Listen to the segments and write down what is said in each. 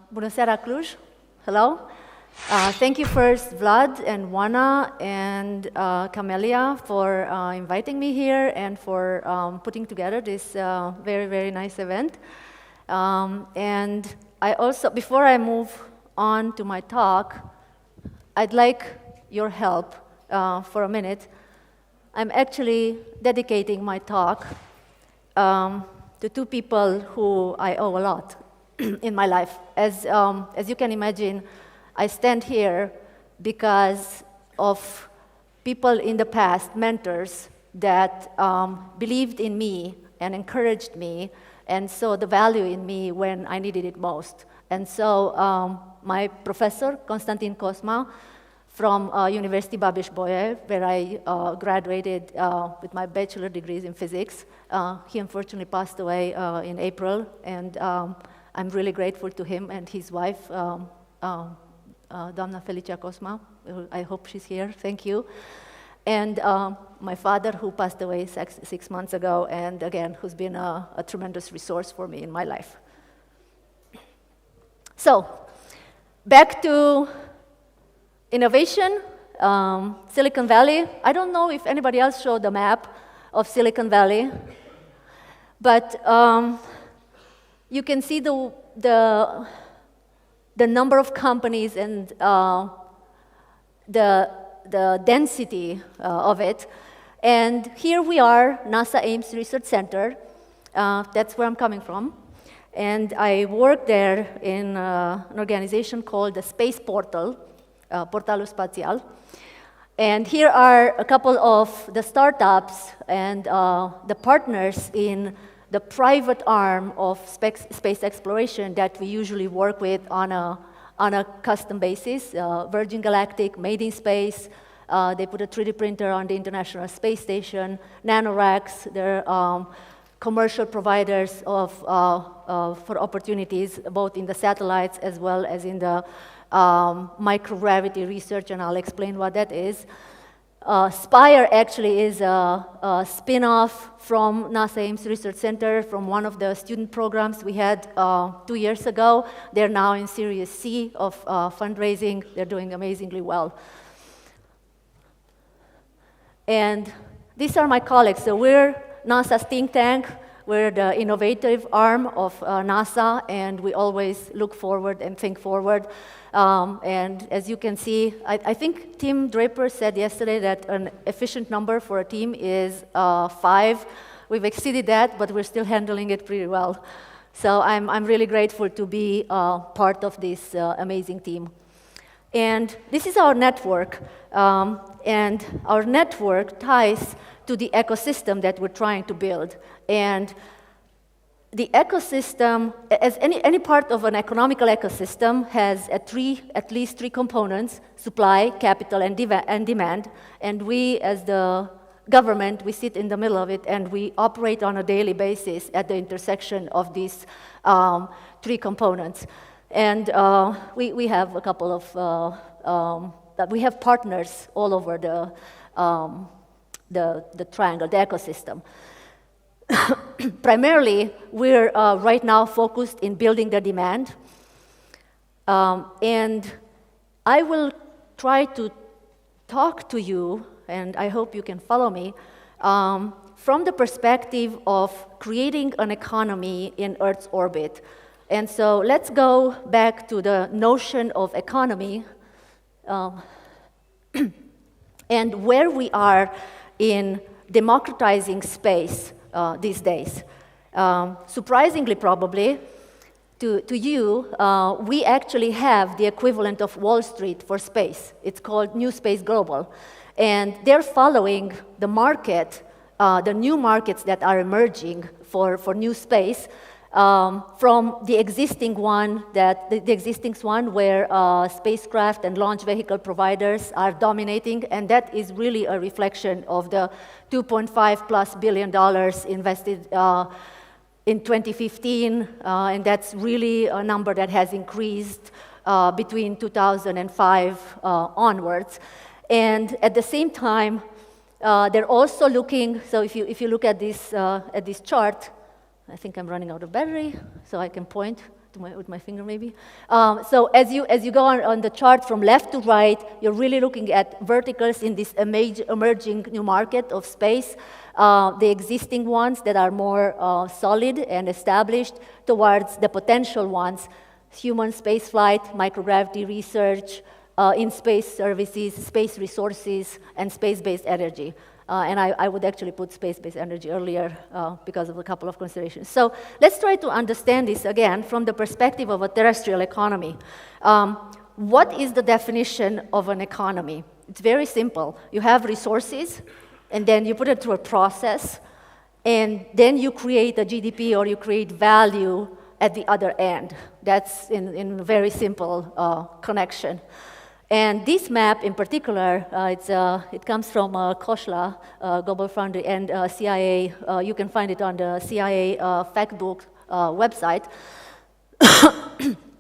Bună seara, Cluj. Hello. Thank you first, Vlad and Ioana and Camelia for inviting me here and for putting together this very, very nice event. And I also, before I move on to my talk, I'd like your help for a minute. I'm actually dedicating my talk to two people who I owe a lot in my life. As you can imagine, I stand here because of people in the past, mentors, that believed in me and encouraged me and saw the value in me when I needed it most. And so my professor, Konstantin Cosma, from University Babeș-Bolyai, where I graduated with my bachelor degrees in physics. He unfortunately passed away in April, and I'm really grateful to him and his wife, Doamna Felicia Cosma. I hope she's here, thank you. And my father, who passed away 6 months ago, and again, who's been a tremendous resource for me in my life. So, back to innovation, Silicon Valley. I don't know if anybody else showed the map of Silicon Valley, but you can see the number of companies and the density of it. And here we are, NASA Ames Research Center. That's where I'm coming from. And I work there in an organization called the Space Portal, Portalul Spațial. And here are a couple of the startups and the partners in the private arm of space exploration that we usually work with on a custom basis. Virgin Galactic, Made in Space. They put a 3D printer on the International Space Station. NanoRacks, they're commercial providers for opportunities, both in the satellites as well as in the microgravity research, and I'll explain what that is. Spire actually is a spin-off from NASA Ames Research Center from one of the student programs we had 2 years ago. They're now in Series C of fundraising. They're doing amazingly well. And these are my colleagues. So we're NASA's think tank. We're the innovative arm of NASA, and we always look forward and think forward. And as you can see, I think Tim Draper said yesterday that an efficient number for a team is 5. We've exceeded that, but we're still handling it pretty well. So I'm really grateful to be part of this amazing team. And this is our network, and our network ties to the ecosystem that we're trying to build. And the ecosystem, as any part of an economical ecosystem, has at least three components: supply, capital, and demand. And we, as the government, we sit in the middle of it, and we operate on a daily basis at the intersection of these three components. And we have a couple of we have partners all over the triangle, the ecosystem. Primarily, we're right now focused in building the demand. And I will try to talk to you, and I hope you can follow me, from the perspective of creating an economy in Earth's orbit. And so let's go back to the notion of economy and where we are in democratizing space these days. Surprisingly, probably, to you, we actually have the equivalent of Wall Street for space. It's called New Space Global. And they're following the market, the new markets that are emerging for new space, from the existing one, the existing one where spacecraft and launch vehicle providers are dominating, and that is really a reflection of the $2.5+ billion invested in 2015, and that's really a number that has increased between 2005 onwards. And at the same time, they're also looking. So if you look at this chart, I think I'm running out of battery, so I can point with my finger maybe. So as you go on the chart from left to right, you're really looking at verticals in this emerging new market of space, the existing ones that are more solid and established towards the potential ones, human spaceflight, microgravity research, in-space services, space resources, and space-based energy. And I would actually put space-based energy earlier because of a couple of considerations. So let's try to understand this again from the perspective of a terrestrial economy. What is the definition of an economy? It's very simple. You have resources, and then you put it through a process, and then you create a GDP or you create value at the other end. That's in a very simple connection. And this map in particular, it comes from Khosla, Global Foundry, and CIA. You can find it on the CIA Factbook website.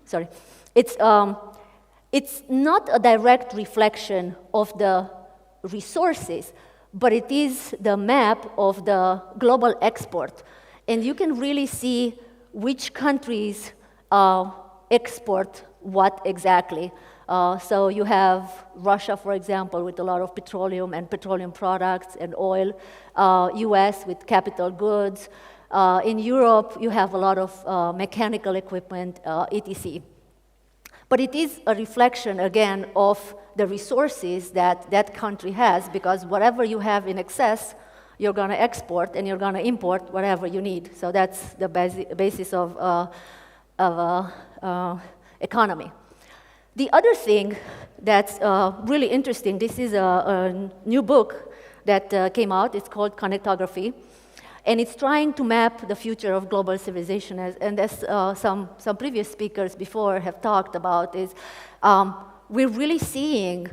Sorry. It's not a direct reflection of the resources, but it is the map of the global export. And you can really see which countries export what exactly. So you have Russia, for example, with a lot of petroleum and petroleum products and oil, US with capital goods. In Europe, you have a lot of mechanical equipment, etc. But it is a reflection, again, of the resources that that country has, because whatever you have in excess, you're going to export, and you're going to import whatever you need. So that's the basis of economy. The other thing that's really interesting, this is a new book that came out. It's called Connectography, and it's trying to map the future of global civilization. And as some previous speakers before have talked about, is we're really seeing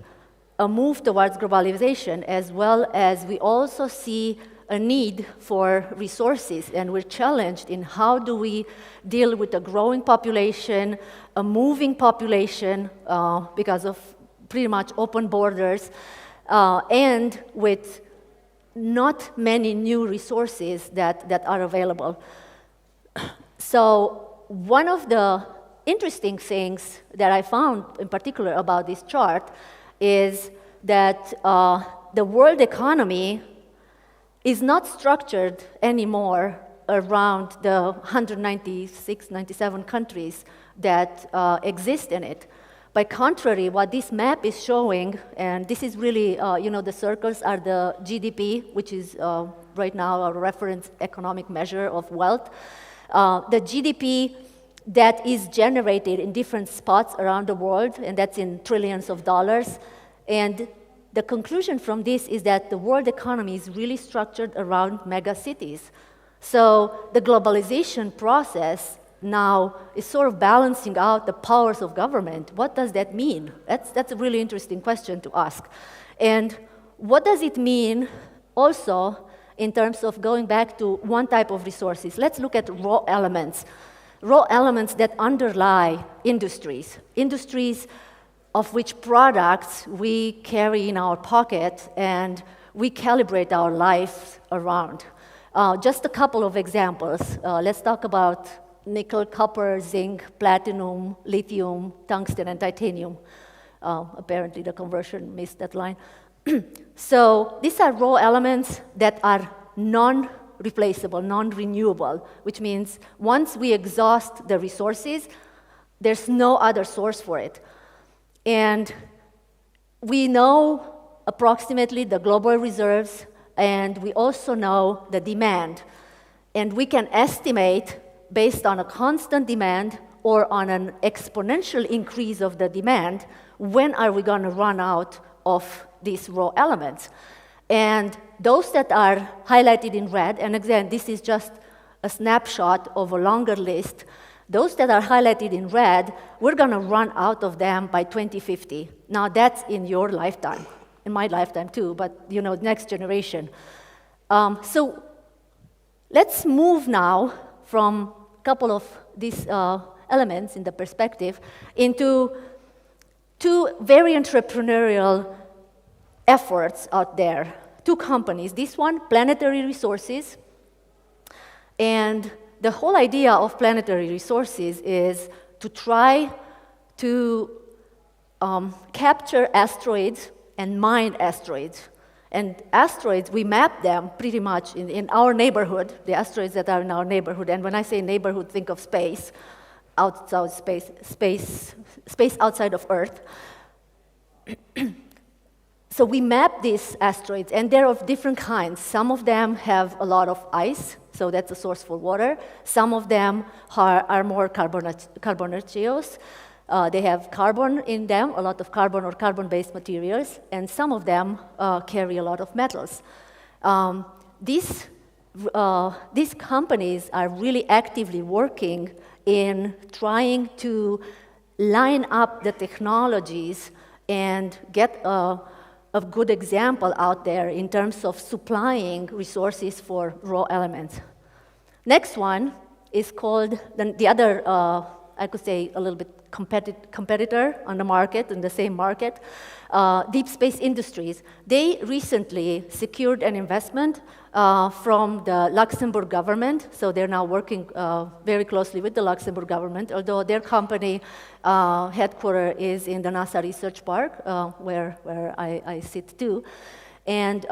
a move towards globalization, as well as we also see a need for resources, and we're challenged in how do we deal with a growing population, a moving population because of pretty much open borders, and with not many new resources that are available. So one of the interesting things that I found in particular about this chart is that the world economy is not structured anymore around the 196, 97 countries that exist in it. By contrary, what this map is showing, and this is really, the circles are the GDP, which is right now a reference economic measure of wealth. The GDP that is generated in different spots around the world, and that's in trillions of dollars. And the conclusion from this is that the world economy is really structured around mega cities. So the globalization process now is sort of balancing out the powers of government. What does that mean? That's a really interesting question to ask. And what does it mean also in terms of going back to one type of resources? Let's look at raw elements that underlie industries. Industries of which products we carry in our pocket and we calibrate our lives around. Just a couple of examples. Let's talk about nickel, copper, zinc, platinum, lithium, tungsten, and titanium. Apparently the conversion missed that line. So these are raw elements that are non-replaceable, non-renewable, which means once we exhaust the resources, there's no other source for it. And we know approximately the global reserves, and we also know the demand. And we can estimate, based on a constant demand or on an exponential increase of the demand, when are we going to run out of these raw elements. And those that are highlighted in red, and again, this is just a snapshot of a longer list, those that are highlighted in red, we're going to run out of them by 2050. Now, that's in your lifetime, in my lifetime too, but, next generation. So let's move now from a couple of these elements in the perspective into two very entrepreneurial efforts out there. Two companies. This one, Planetary Resources, and the whole idea of planetary resources is to try to capture asteroids and mine asteroids. And asteroids, we map them pretty much in our neighborhood, the asteroids that are in our neighborhood. And when I say neighborhood, think of space, outside space outside of Earth. So we map these asteroids, and they're of different kinds. Some of them have a lot of ice, so that's a source for water. Some of them are more carbonaceous. They have carbon in them, a lot of carbon or carbon-based materials, and some of them carry a lot of metals. These companies are really actively working in trying to line up the technologies and get a good example out there in terms of supplying resources for raw elements. Next one is called, the other, I could say a little bit competitor on the market, in the same market, Deep Space Industries. They recently secured an investment from the Luxembourg government, so they're now working very closely with the Luxembourg government, although their company headquarters is in the NASA Research Park, where I sit too. And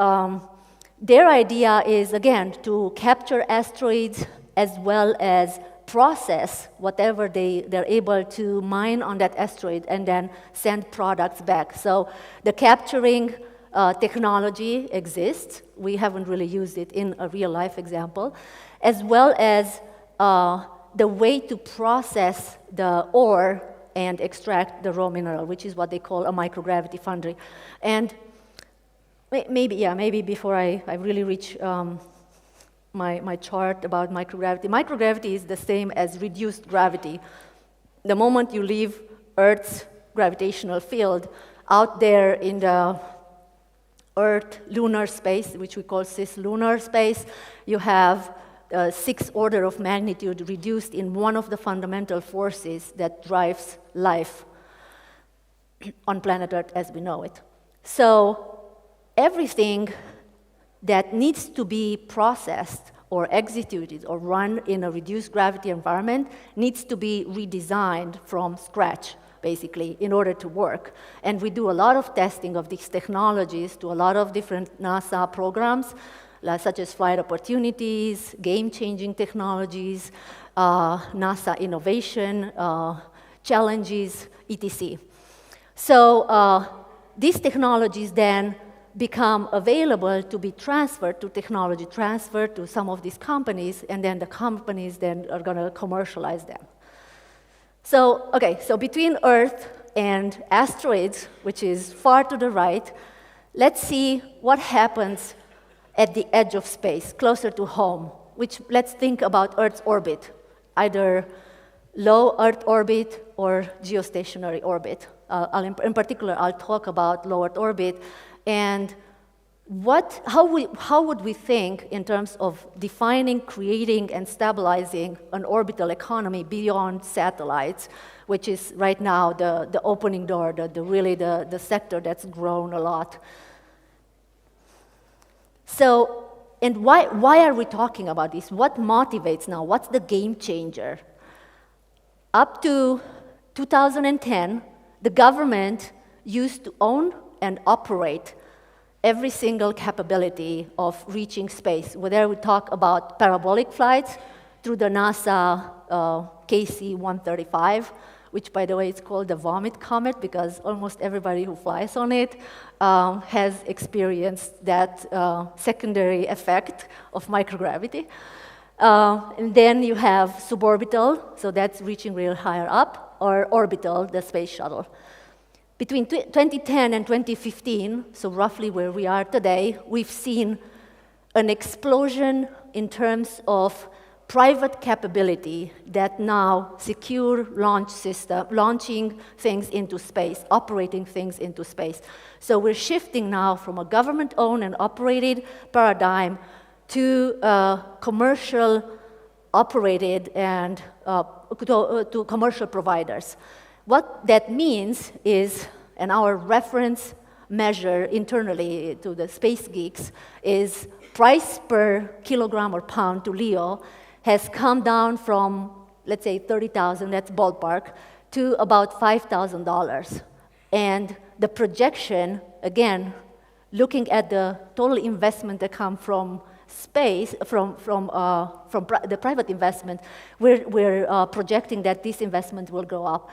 their idea is, again, to capture asteroids as well as process whatever they're able to mine on that asteroid and then send products back. So the capturing technology exists. We haven't really used it in a real-life example, as well as the way to process the ore and extract the raw mineral, which is what they call a microgravity foundry. And maybe before I really reach my chart about microgravity. Microgravity is the same as reduced gravity. The moment you leave Earth's gravitational field, out there in the Earth-lunar space, which we call cislunar space, you have 6 order of magnitude reduced in one of the fundamental forces that drives life on planet Earth as we know it. So everything that needs to be processed or executed or run in a reduced gravity environment needs to be redesigned from scratch, basically, in order to work. And we do a lot of testing of these technologies to a lot of different NASA programs, such as Flight Opportunities, game-changing technologies, NASA Innovation, Challenges, etc. So these technologies then become available to be transferred to technology transfer to some of these companies, and then the companies then are going to commercialize them. So, okay, so between Earth and asteroids, which is far to the right, let's see what happens at the edge of space, closer to home, which let's think about Earth's orbit, either low Earth orbit or geostationary orbit. In particular, I'll talk about low Earth orbit. And how would we think in terms of defining, creating, and stabilizing an orbital economy beyond satellites, which is right now the opening door, the sector that's grown a lot. So, and why are we talking about this? What motivates now? What's the game changer? Up to 2010, the government used to own and operate every single capability of reaching space, whether we talk about parabolic flights through the NASA KC-135, which, by the way, is called the vomit comet because almost everybody who flies on it has experienced that secondary effect of microgravity. And then you have suborbital, so that's reaching real higher up, or orbital, the space shuttle. Between 2010 and 2015, so roughly where we are today, we've seen an explosion in terms of private capability that now secure launch system, launching things into space, operating things into space. So we're shifting now from a government-owned and operated paradigm to commercial operated and to commercial providers. What that means is, and our reference measure internally to the space geeks is price per kilogram or pound to LEO has come down from, let's say, 30,000, that's ballpark, to about $5,000. And the projection, again, looking at the total investment that come from space, from the private investment, we're projecting that this investment will go up.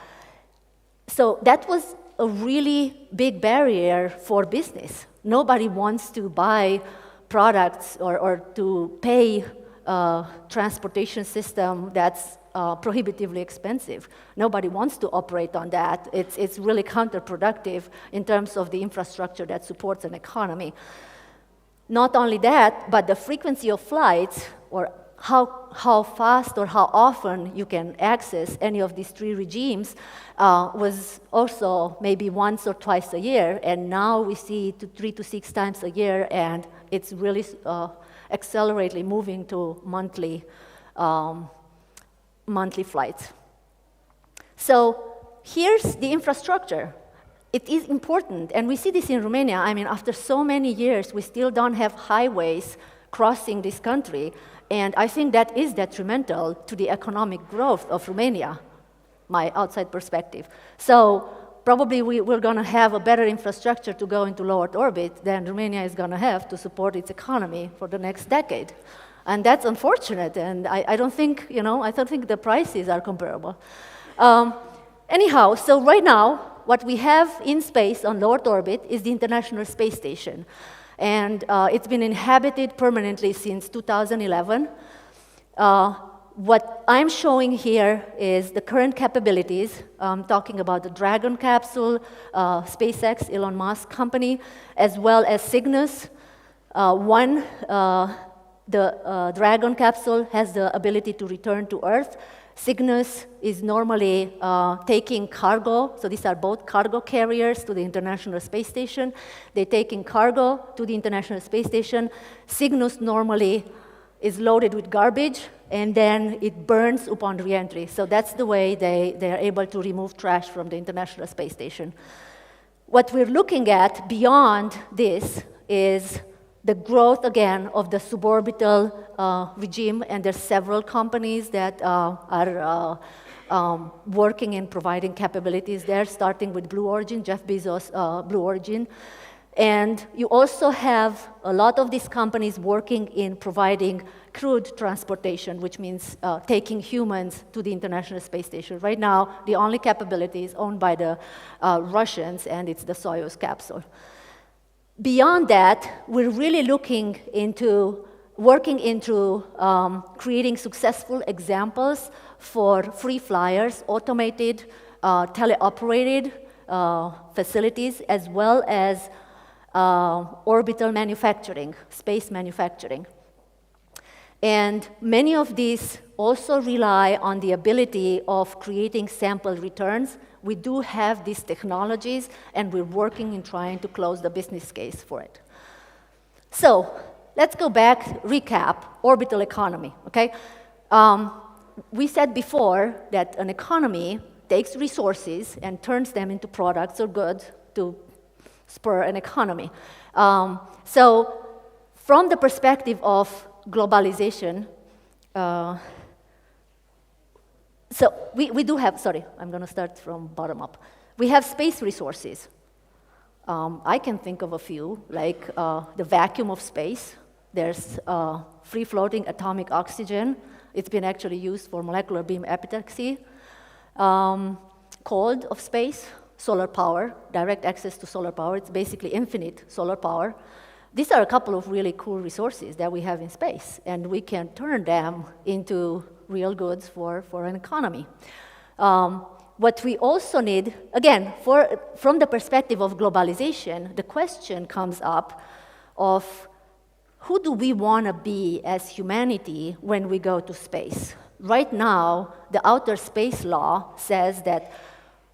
So that was a really big barrier for business. Nobody wants to buy products or to pay a transportation system that's prohibitively expensive. Nobody wants to operate on that. It's really counterproductive in terms of the infrastructure that supports an economy. Not only that, but the frequency of flights, or how fast or how often you can access any of these three regimes, was also maybe once or twice a year, and now we see 3 to 6 times a year, and it's really accelerating, moving to monthly flights. So here's the infrastructure. It is important, and we see this in Romania. I mean, after so many years, we still don't have highways crossing this country, and I think that is detrimental to the economic growth of Romania, my outside perspective. So probably we're going to have a better infrastructure to go into low Earth orbit than Romania is going to have to support its economy for the next decade. And that's unfortunate, and I don't think, I don't think the prices are comparable. Anyhow, so right now, what we have in space on low Earth orbit is the International Space Station. And it's been inhabited permanently since 2011. What I'm showing here is the current capabilities. I'm talking about the Dragon capsule, SpaceX, Elon Musk company, as well as Cygnus. The Dragon capsule has the ability to return to Earth. Cygnus is normally taking cargo, so these are both cargo carriers to the International Space Station. They're taking cargo to the International Space Station. Cygnus normally is loaded with garbage, and then it burns upon re-entry. So that's the way they are able to remove trash from the International Space Station. What we're looking at beyond this is the growth, again, of the suborbital regime, and there's several companies that are working in providing capabilities there, starting with Blue Origin, Jeff Bezos' Blue Origin. And you also have a lot of these companies working in providing crewed transportation, which means taking humans to the International Space Station. Right now, the only capability is owned by the Russians, and it's the Soyuz capsule. Beyond that, we're really looking into working into creating successful examples for free flyers, automated, teleoperated facilities, as well as orbital manufacturing, space manufacturing. And many of these also rely on the ability of creating sample returns. We do have these technologies, and we're working in trying to close the business case for it. So let's go back, recap, orbital economy, okay? We said before that an economy takes resources and turns them into products or goods to spur an economy. So from the perspective of globalization, so we do have, sorry, I'm going to start from bottom up. We have space resources. I can think of a few, like the vacuum of space. There's free-floating atomic oxygen. It's been actually used for molecular beam epitaxy. Cold of space, solar power, direct access to solar power. It's basically infinite solar power. These are a couple of really cool resources that we have in space, and we can turn them into real goods for an economy. What we also need, again, from the perspective of globalization, the question comes up of who do we want to be as humanity when we go to space? Right now, the outer space law says that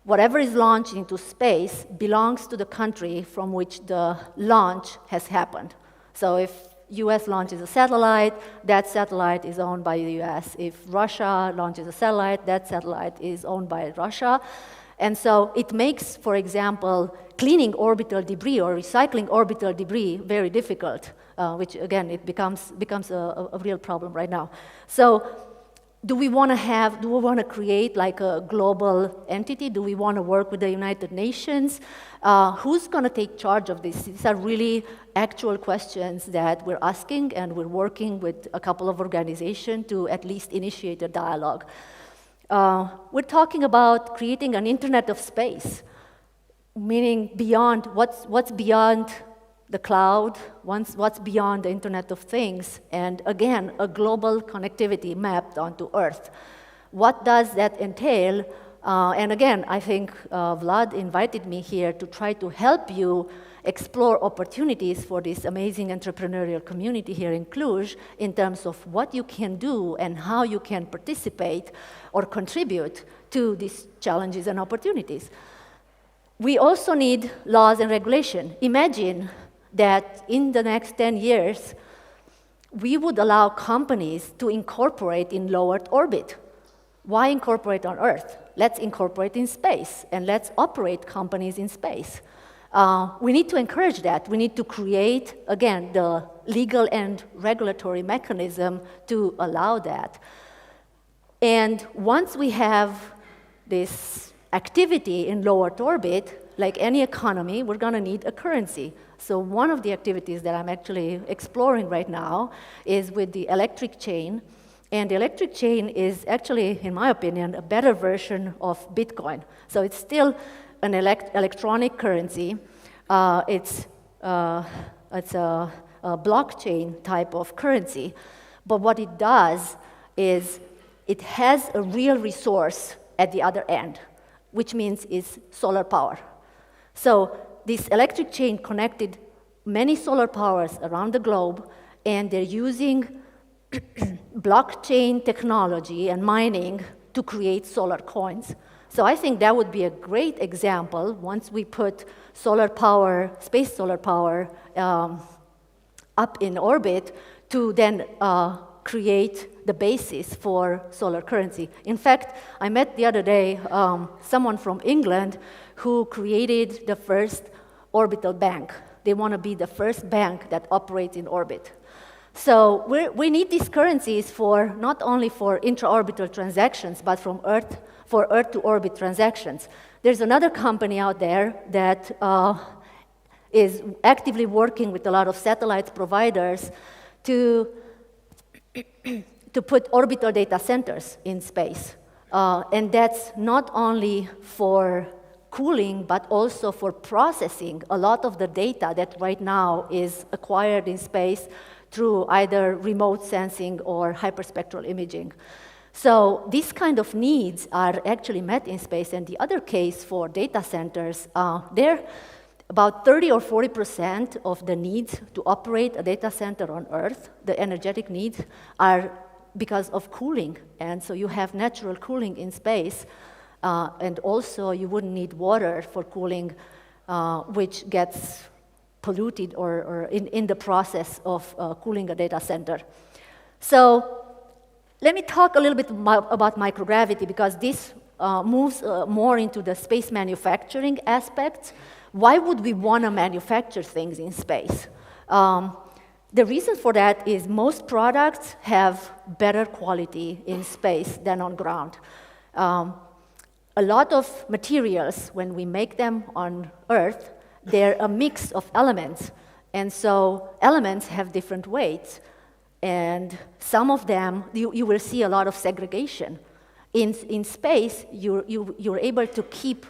whatever is launched into space belongs to the country from which the launch has happened. So if US launches a satellite, that satellite is owned by the US. If Russia launches a satellite, that satellite is owned by Russia. And so it makes, for example, cleaning orbital debris or recycling orbital debris very difficult, which again, it becomes a real problem right now. So do we want to create like a global entity? Do we want to work with the United Nations? Who's going to take charge of this? These are really actual questions that we're asking, and we're working with a couple of organizations to at least initiate a dialogue. We're talking about creating an Internet of Space, meaning beyond what's beyond the cloud, what's beyond the Internet of Things, and again, a global connectivity mapped onto Earth. What does that entail? And again, I think Vlad invited me here to try to help you explore opportunities for this amazing entrepreneurial community here in Cluj in terms of what you can do and how you can participate or contribute to these challenges and opportunities. We also need laws and regulation. Imagine that in the next 10 years, we would allow companies to incorporate in low Earth orbit. Why incorporate on Earth? Let's incorporate in space, and let's operate companies in space. We need to encourage that. We need to create, again, the legal and regulatory mechanism to allow that. And once we have this activity in low Earth orbit, like any economy, we're going to need a currency. So one of the activities that I'm actually exploring right now is with the electric chain. And the electric chain is actually, in my opinion, a better version of Bitcoin. So it's still an electronic currency. It's a blockchain type of currency. But what it does is it has a real resource at the other end, which means it's solar power. So this electric chain connected many solar powers around the globe, and they're using blockchain technology and mining to create solar coins. So I think that would be a great example once we put solar power, space solar power, up in orbit to then create the basis for solar currency. In fact, I met the other day someone from England who created the first orbital bank. They want to be the first bank that operates in orbit. So we need these currencies for not only for intra-orbital transactions, but for Earth-to-orbit transactions. There's another company out there that is actively working with a lot of satellite providers to put orbital data centers in space. And that's not only for cooling, but also for processing a lot of the data that right now is acquired in space through either remote sensing or hyperspectral imaging. So these kind of needs are actually met in space. And the other case for data centers, they're about 30 or 40% of the needs to operate a data center on Earth, the energetic needs, are because of cooling. And so you have natural cooling in space. And also you wouldn't need water for cooling, which gets polluted or in the process of cooling a data center. So let me talk a little bit about microgravity, because this moves more into the space manufacturing aspects. Why would we want to manufacture things in space? The reason for that is most products have better quality in space than on ground. A lot of materials, when we make them on Earth, they're a mix of elements. And so elements have different weights. And some of them, you will see a lot of segregation. In space, you're able to keep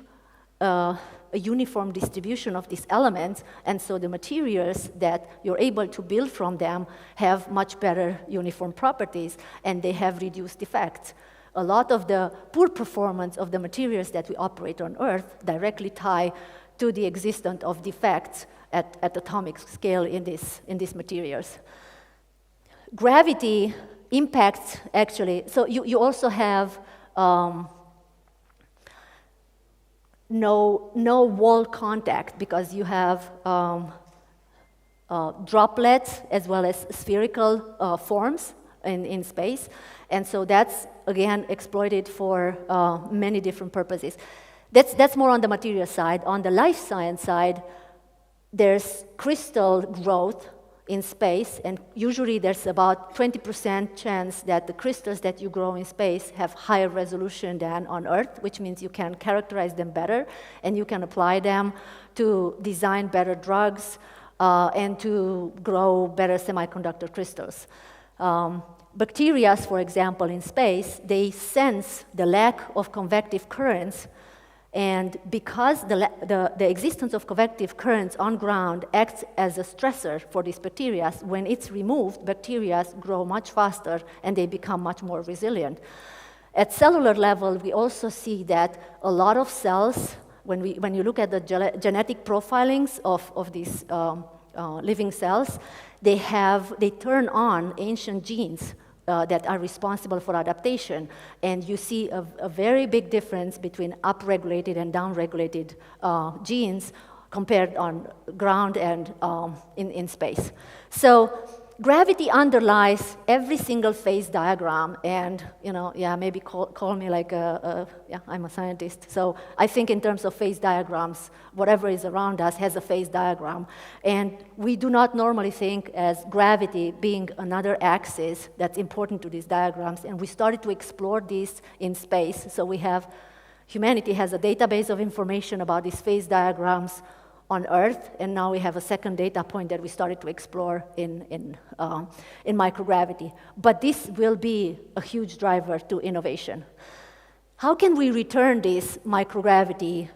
a uniform distribution of these elements, and so the materials that you're able to build from them have much better uniform properties, and they have reduced effects. A lot of the poor performance of the materials that we operate on Earth directly tie to the existence of defects at atomic scale in these materials. Gravity impacts, actually, so you also have no wall contact, because you have droplets as well as spherical forms in space. And so that's, again, exploited for many different purposes. That's more on the material side. On the life science side, there's crystal growth in space, and usually there's about 20% chance that the crystals that you grow in space have higher resolution than on Earth, which means you can characterize them better, and you can apply them to design better drugs and to grow better semiconductor crystals. Bacteria, for example, in space, they sense the lack of convective currents, and because the existence of convective currents on ground acts as a stressor for these bacteria, when it's removed, bacteria grow much faster and they become much more resilient. At cellular level, we also see that a lot of cells, when you look at the genetic profilings of these living cells, they turn on ancient genes that are responsible for adaptation, and you see a very big difference between upregulated and downregulated genes compared on ground and in space. So gravity underlies every single phase diagram, and maybe call me like I'm a scientist. So I think in terms of phase diagrams, whatever is around us has a phase diagram, and we do not normally think as gravity being another axis that's important to these diagrams, and we started to explore this in space. So humanity has a database of information about these phase diagrams on Earth, and now we have a second data point that we started to explore in microgravity. But this will be a huge driver to innovation. How can we return this microgravity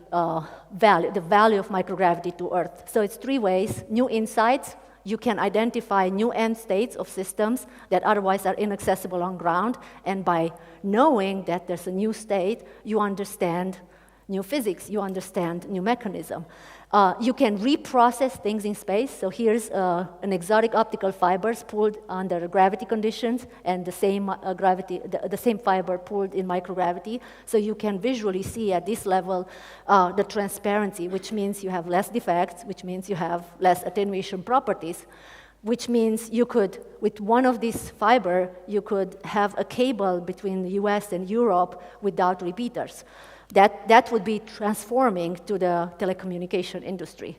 value, the value of microgravity to Earth? So it's three ways. New insights. You can identify new end states of systems that otherwise are inaccessible on ground, and by knowing that there's a new state, you understand new physics, you understand new mechanism. You can reprocess things in space. So here's an exotic optical fibers pulled under gravity conditions, and the same the same fiber pulled in microgravity. So you can visually see at this level the transparency, which means you have less defects, which means you have less attenuation properties, which means you could, with one of these fiber, you could have a cable between the US and Europe without repeaters. That would be transforming to the telecommunication industry.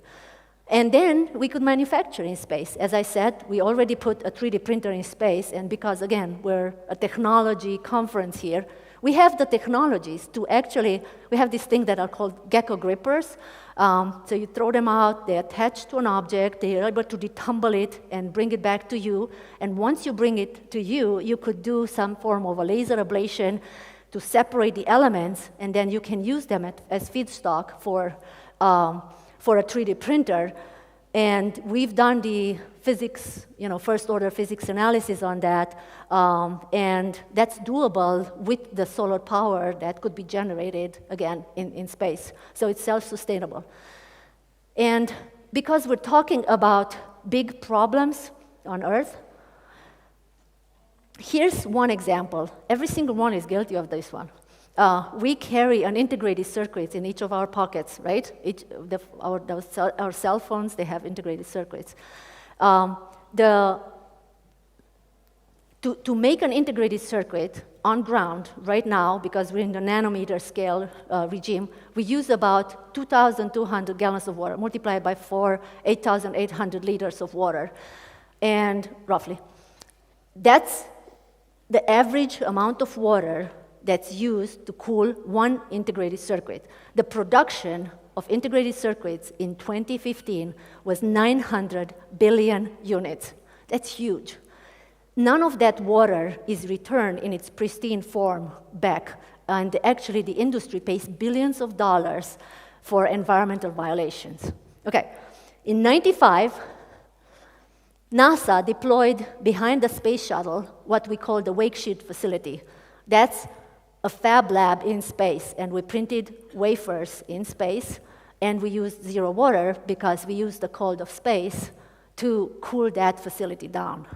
And then we could manufacture in space. As I said, we already put a 3D printer in space, and because, again, we're a technology conference here, we have the technologies to actually, we have these things that are called gecko grippers. So you throw them out, they attach to an object, they are able to detumble it and bring it back to you. And once you bring it to you, you could do some form of a laser ablation to separate the elements, and then you can use them as feedstock for a 3D printer. And we've done the physics, first order physics analysis on that, and that's doable with the solar power that could be generated, again, in space. So it's self-sustainable. And because we're talking about big problems on Earth, here's one example. Every single one is guilty of this one. We carry an integrated circuit in each of our pockets, right? Our cell phones, they have integrated circuits. To make an integrated circuit on ground right now, because we're in the nanometer scale regime, we use about 2,200 gallons of water, multiplied by 4, 8,800 liters of water, and roughly. That's the average amount of water that's used to cool one integrated circuit. The production of integrated circuits in 2015 was 900 billion units. That's huge. None of that water is returned in its pristine form back, and actually the industry pays billions of dollars for environmental violations. Okay, in '95, NASA deployed behind the space shuttle what we call the Wake Shield facility. That's a fab lab in space, and we printed wafers in space, and we used zero water because we used the cold of space to cool that facility down.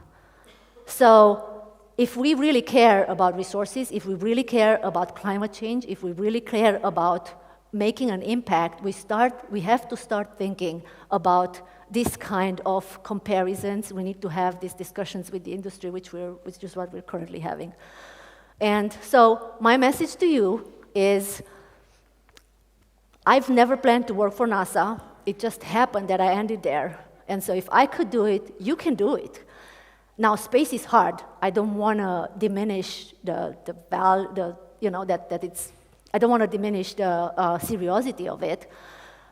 So if we really care about resources, if we really care about climate change, if we really care about making an impact, we have to start thinking about this kind of comparisons. We need to have these discussions with the industry, which is what we're currently having. And so my message to you is I've never planned to work for NASA. It just happened that I ended there. And so if I could do it, you can do it. Now, space is hard. I don't want to diminish I don't want to diminish the seriousity of it.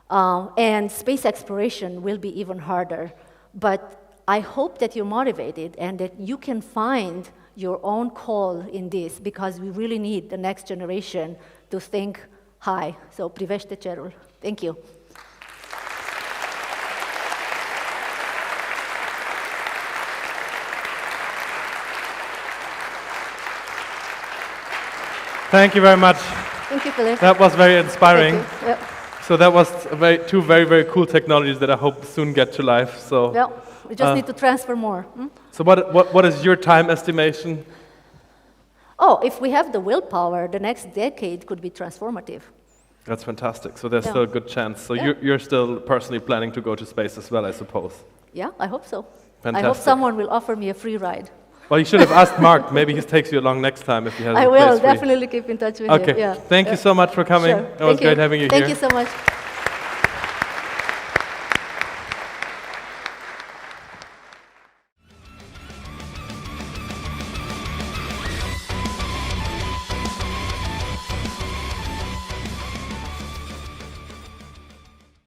And space exploration will be even harder. But I hope that you're motivated and that you can find your own call in this, because we really need the next generation to think high. So, privește cerul. Thank you. Thank you very much. Thank you, Philip. That was very inspiring. Thank you. Yep. So that was two very, very cool technologies that I hope soon get to life. So Well, we just need to transfer more. So what is your time estimation? Oh, if we have the willpower, the next decade could be transformative. That's fantastic. So there's Yeah. still a good chance. So Yeah. you're still personally planning to go to space as well, I suppose. Yeah, I hope so. I hope Fantastic. someone will offer me a free ride. Well, you should have asked Mark. Maybe he takes you along next time if he has I a will place free. definitely keep in touch with Okay. him. Yeah. Thank you so much for coming. Sure. It was great having you Thank here. you so much.